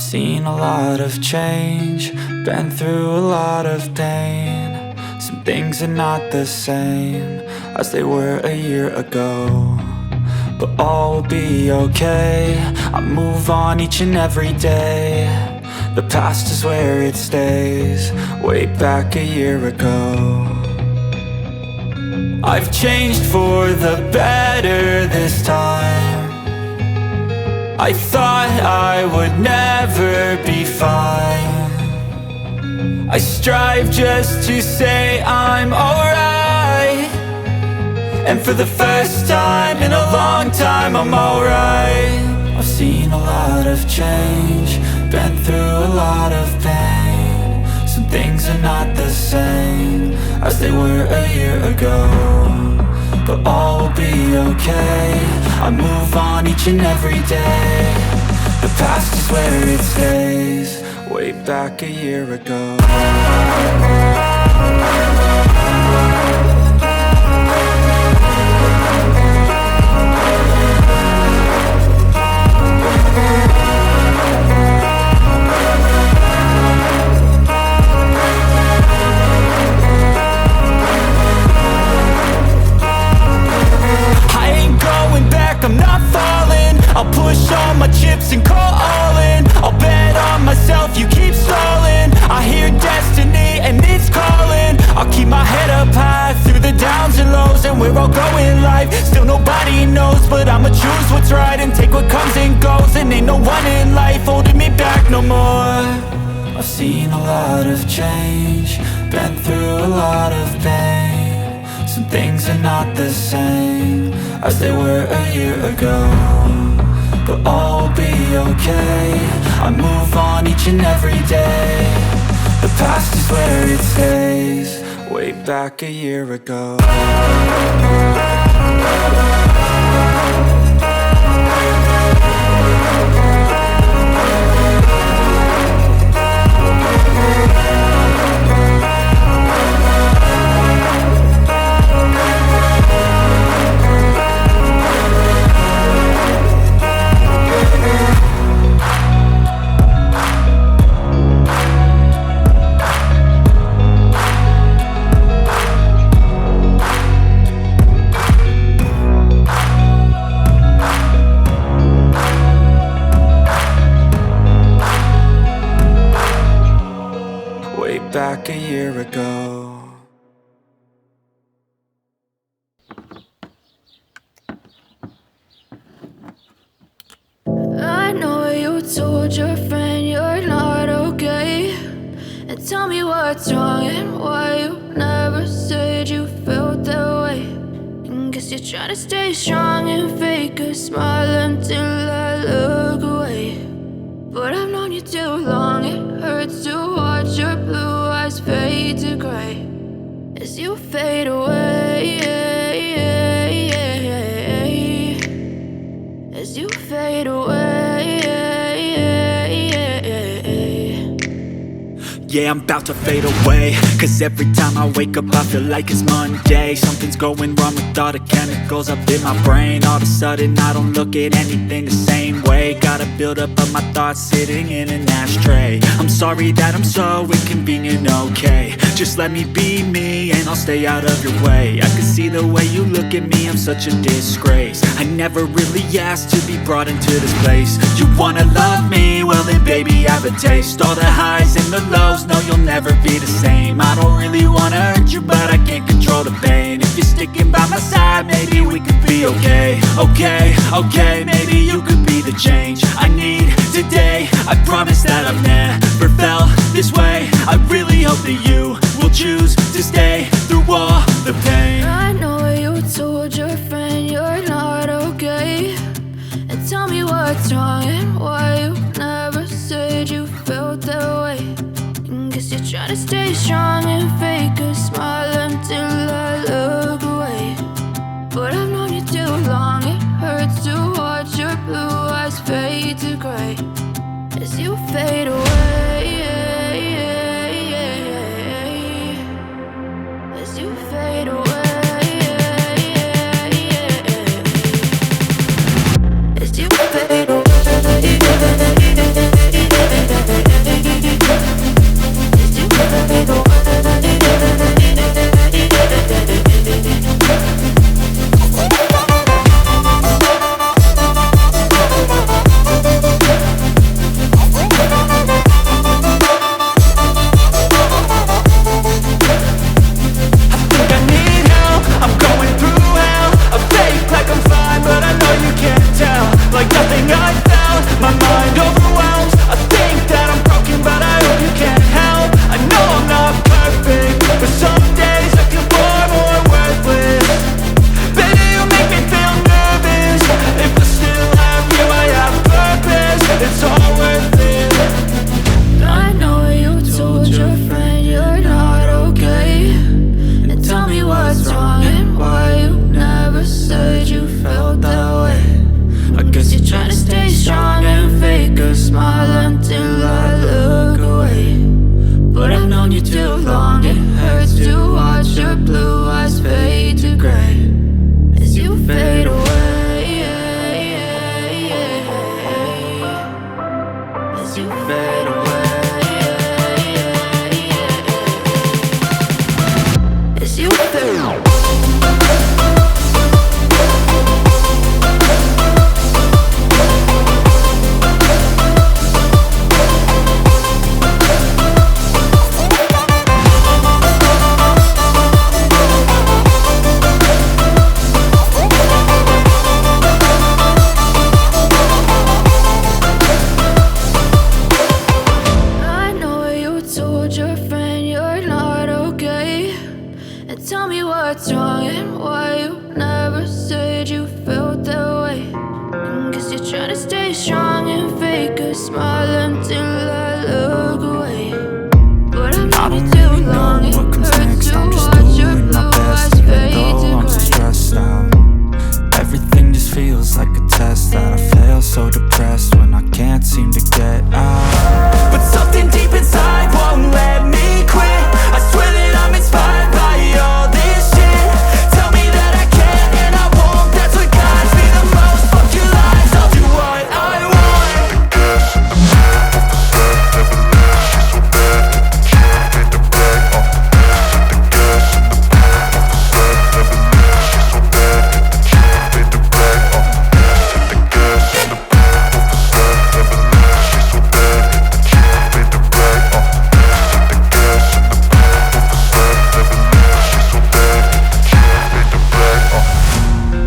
Seen a lot of change, been through a lot of pain. Some things are not the same as they were a year ago, but all will be okay. I move on each and every day. The past is where it stays, way back a year ago. I've changed for the better this time. I thought I would never be fine. I strive just to say I'm alright, and for the first time in a long time I'm alright. I've seen a lot of change, been through a lot of pain. Some things are not the same as they were a year ago, but all will be okay. I move on each and every day. The past is where it stays, way back a year ago. I'm not falling. I'll push all my chips and call all in. I'll bet on myself, you keep stalling. I hear destiny and it's calling. I'll keep my head up high through the downs and lows, and we're all going live. Still nobody knows, but I'ma choose what's right and take what comes and goes. And ain't no one in life holding me back no more. I've seen a lot of change, been through a lot of pain. Some things are not the same as they were a year ago, but all will be okay. I move on each and every day. The past is where it stays, way back a year ago. Back a year ago. I know you told your friend you're not okay, and tell me what's wrong and why you never said you felt that way. And guess you're trying to stay strong and fake a smile until I look away. But I've known you too long, it hurts to watch your blue eyes fade to gray as you fade away, as you fade away. Yeah, I'm about to fade away, cause every time I wake up I feel like it's Monday. Something's going wrong with all the chemicals up in my brain. All of a sudden I don't look at anything the same way. Got a buildup of my thoughts sitting in an ashtray. I'm sorry that I'm so inconvenient, okay. Just let me be me and I'll stay out of your way. I can see the way you look at me, I'm such a disgrace. I never really asked to be brought into this place. You wanna love me? Well then baby have a taste. All the highs and the lows, no you'll never be the same. I don't really wanna hurt you, but I can't control the pain. If you're sticking by my side, maybe we could be okay. Okay, maybe you could be the change I need today. I promise that I've never felt this way. I really hope that you will choose to stay through all the pain. I know you told your friend you're not okay, and tell me what's wrong and why you never said you felt that way. And guess you're trying to stay strong and fake a smile until I look away. But I've known you too long, it hurts to watch your blue eyes fade to gray as you fade away, as you fade away, as you fade away. stay strong and fake a smile until I look away. But I've known you too long, it hurts to watch your blue eyes fade to gray as you fade away, as you fade away, as you fade away. What's wrong and why you never said you felt that way? Guess you're trying to stay strong and fake a smile until I look away. But I've known you too long, it hurts to watch your blue eyes fade to gray. I'm so stressed out. Everything just feels like a test that I fail, so depressed when I can't seem to get out. But something deep inside won't let me quit. I swear that I'm inspired by all this shit. Tell me that I can and I won't. That's what guides me the most. Fuck your lies, I'll do what I want.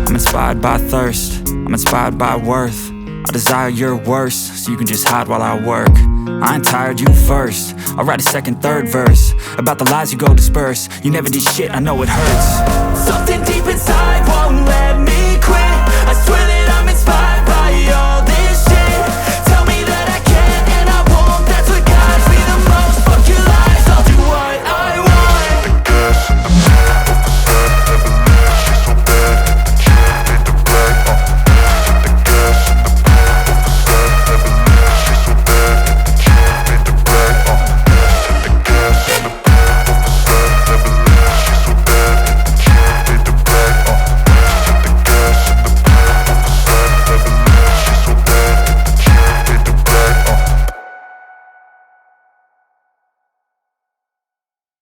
I'm inspired by thirst, I'm inspired by worth. I desire your worst, so you can just hide while I work. I ain't tired, you first. I'll write a second, third verse about the lies you go disperse. You never did shit, I know it hurts.